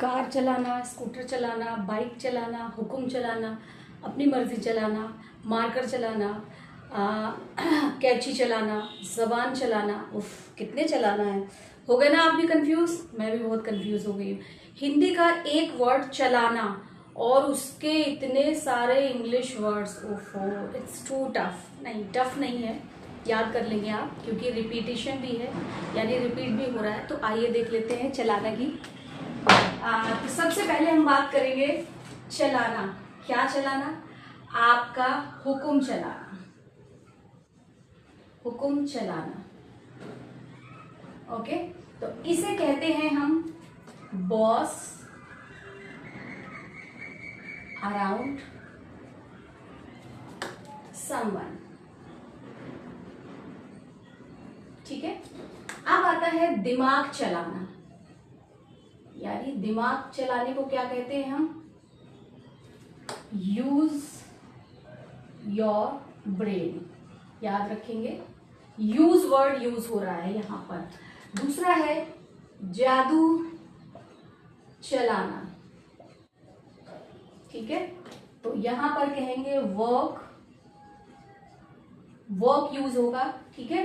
Car चलाना, scooter चलाना, bike चलाना, हुक्म चलाना, अपनी मर्जी चलाना, मार्कर चलाना, कैंची चलाना, ज़बान चलाना। उफ, कितने चलाना है। हो गए ना आप भी कंफ्यूज? मैं भी बहुत कंफ्यूज हो गई हूँ। हिंदी का एक वर्ड चलाना और उसके इतने सारे इंग्लिश वर्ड्स। ओफो, इट्स टू टफ। नहीं, टफ नहीं है, याद कर लेंगे आप, क्योंकि रिपीटिशन भी है, यानी रिपीट भी हो रहा है। तो आइए देख लेते हैं चलाना की। तो सबसे पहले हम बात करेंगे चलाना। क्या चलाना? आपका हुक्म चलाना, हुक्म चलाना। ओके, तो इसे कहते हैं हम बॉस अराउंड समवन। ठीक है। अब आता है दिमाग चलाना, यानी दिमाग चलाने को क्या कहते हैं हम? Use your brain. याद रखेंगे, यूज वर्ड यूज हो रहा है यहां पर। दूसरा है जादू चलाना। ठीक है, तो यहां पर कहेंगे वर्क, वर्क यूज होगा। ठीक है,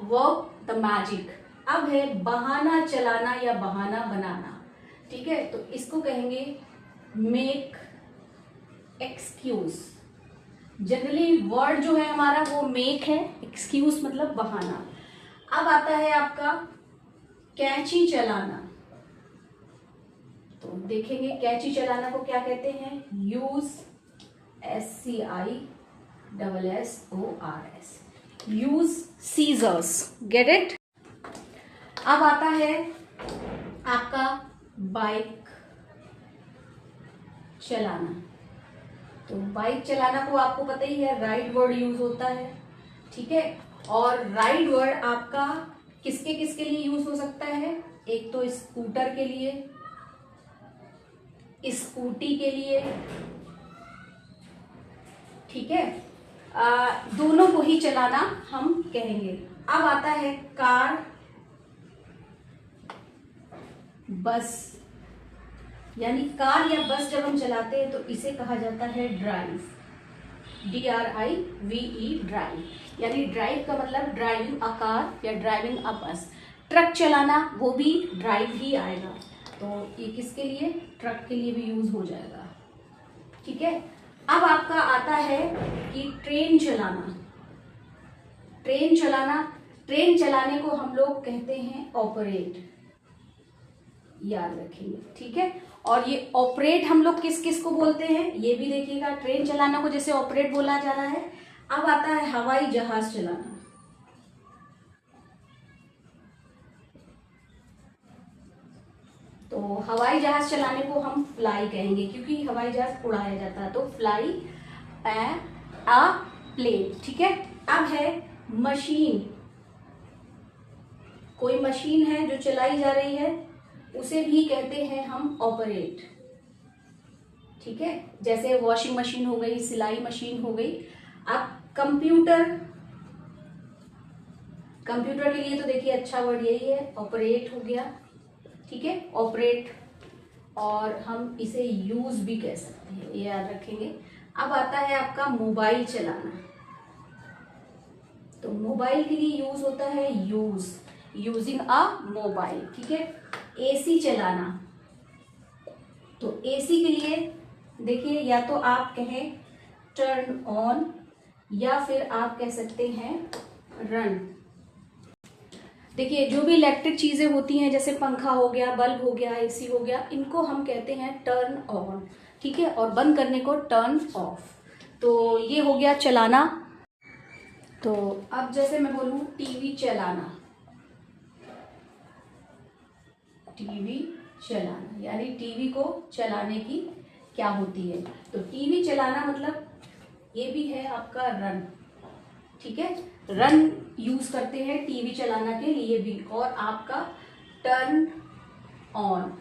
वर्क द मैजिक। अब है बहाना चलाना या बहाना बनाना। ठीक है, तो इसको कहेंगे मेक एक्सक्यूज। जनरली वर्ड जो है हमारा वो मेक है, एक्सक्यूज मतलब बहाना। अब आता है आपका कैंची चलाना। तो देखेंगे कैंची चलाना को क्या कहते हैं? Use, SCISSORS, use scissors. Get it? अब आता है आपका बाइक चलाना। तो बाइक चलाना को आपको पता ही है, राइड वर्ड यूज होता है। ठीक है, और राइड वर्ड आपका किसके किसके लिए यूज हो सकता है? एक तो स्कूटर के लिए, स्कूटी के लिए। ठीक है, दोनों को ही चलाना हम कहेंगे। अब आता है कार, बस, यानी कार या बस जब हम चलाते हैं तो इसे कहा जाता है ड्राइव। DRIVE, drive. यानी ड्राइव का मतलब ड्राइविंग अ कार या ड्राइविंग अ बस। ट्रक चलाना वो भी ड्राइव ही आएगा, तो ये किसके लिए? ट्रक के लिए भी यूज हो जाएगा। ठीक है, अब आपका आता है कि ट्रेन चलाना। ट्रेन चलाना, ट्रेन चलाने को हम लोग कहते हैं ऑपरेट। याद रखेंगे। ठीक है, और ये ऑपरेट हम लोग किस किस को बोलते हैं ये भी देखिएगा। ट्रेन चलाना को जैसे ऑपरेट बोला जा रहा है। अब आता है हवाई जहाज चलाना। तो हवाई जहाज चलाने को हम फ्लाई कहेंगे, क्योंकि हवाई जहाज उड़ाया जाता है, तो फ्लाई अ प्लेन। ठीक है, अब है मशीन। कोई मशीन है जो चलाई जा रही है, उसे भी कहते हैं हम ऑपरेट। ठीक है, जैसे वॉशिंग मशीन हो गई, सिलाई मशीन हो गई। अब कंप्यूटर, कंप्यूटर के लिए तो देखिए अच्छा वर्ड यही है, ऑपरेट हो गया। ठीक है, ऑपरेट, और हम इसे यूज भी कह सकते हैं, ये याद रखेंगे। अब आता है आपका मोबाइल चलाना। तो मोबाइल के लिए यूज होता है यूज, यूजिंग अ मोबाइल। ठीक है, एसी चलाना। तो एसी के लिए देखिए, या तो आप कहें टर्न ऑन, या फिर आप कह सकते हैं रन। देखिए, जो भी इलेक्ट्रिक चीजें होती हैं, जैसे पंखा हो गया, बल्ब हो गया, एसी हो गया, इनको हम कहते हैं टर्न ऑन। ठीक है, और बंद करने को टर्न ऑफ। तो ये हो गया चलाना। तो अब जैसे मैं बोलूं टीवी चलाना, टीवी चलाना, यानी टीवी को चलाने की क्या होती है? तो टीवी चलाना मतलब ये भी है आपका रन। ठीक है, रन यूज करते हैं टीवी चलाना के लिए भी। और आपका टर्न ऑन,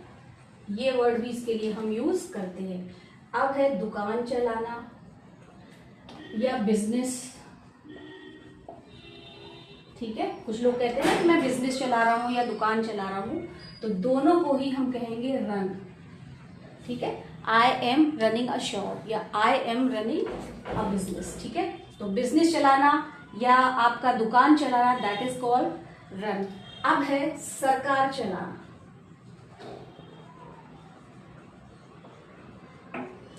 ये वर्ड भी इसके लिए हम यूज करते हैं। अब है दुकान चलाना या बिजनेस। ठीक है, कुछ लोग कहते हैं कि मैं बिजनेस चला रहा हूँ या दुकान चला रहा हूँ, तो दोनों को ही हम कहेंगे रन। ठीक है, I am running a shop या I am running a business. ठीक है, तो बिजनेस चलाना या आपका दुकान चलाना, दैट इज कॉल्ड रन। अब है सरकार चलाना।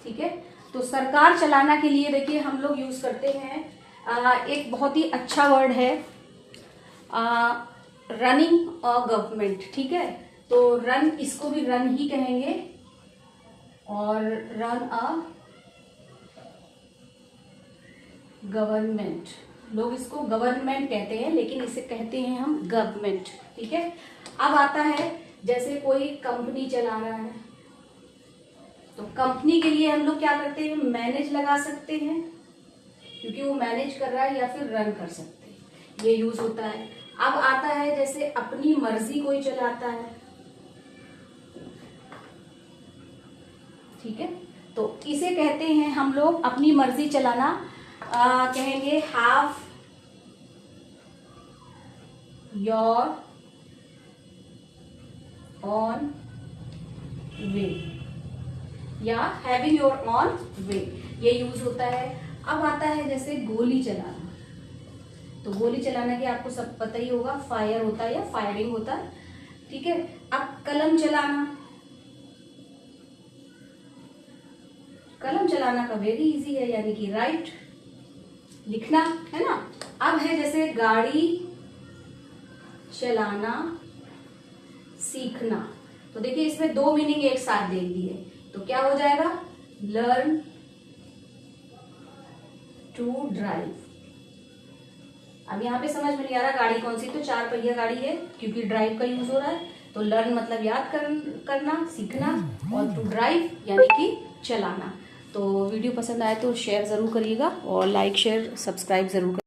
ठीक है, तो सरकार चलाना के लिए देखिए हम लोग यूज करते हैं एक बहुत ही अच्छा वर्ड है, रनिंग अ गवर्नमेंट। ठीक है, तो रन, इसको भी रन ही कहेंगे, और रन अ गवर्नमेंट, लोग इसको गवर्नमेंट कहते हैं लेकिन इसे कहते हैं हम गवर्नमेंट। ठीक है, अब आता है जैसे कोई कंपनी चला रहा है, तो कंपनी के लिए हम लोग क्या करते हैं, मैनेज लगा सकते हैं क्योंकि वो मैनेज कर रहा है, या फिर रन कर सकते हैं, ये यूज होता है। अब आता है जैसे अपनी मर्जी कोई चलाता है। ठीक है, तो इसे कहते हैं हम लोग अपनी मर्जी चलाना, कहेंगे हैव योर ऑन वे या हैविंग योर ऑन वे, ये यूज होता है। अब आता है जैसे गोली चलाना, तो गोली चलाना के आपको सब पता ही होगा, फायर होता है या फायरिंग होता है। ठीक है, अब कलम चलाना, कलम चलाना का वेरी इजी है, यानी कि राइट, लिखना है ना। अब है जैसे गाड़ी चलाना सीखना, तो देखिए इसमें दो मीनिंग एक साथ दे दिए, तो क्या हो जाएगा, लर्न टू ड्राइव। अब यहाँ पे समझ में नहीं आ रहा गाड़ी कौन सी, तो 4 पहिया गाड़ी है क्योंकि ड्राइव का यूज हो रहा है, तो लर्न मतलब याद करना, सीखना, और टू ड्राइव यानी कि चलाना। तो वीडियो पसंद आए तो शेयर ज़रूर करिएगा और लाइक शेयर सब्सक्राइब ज़रूर करिएगा।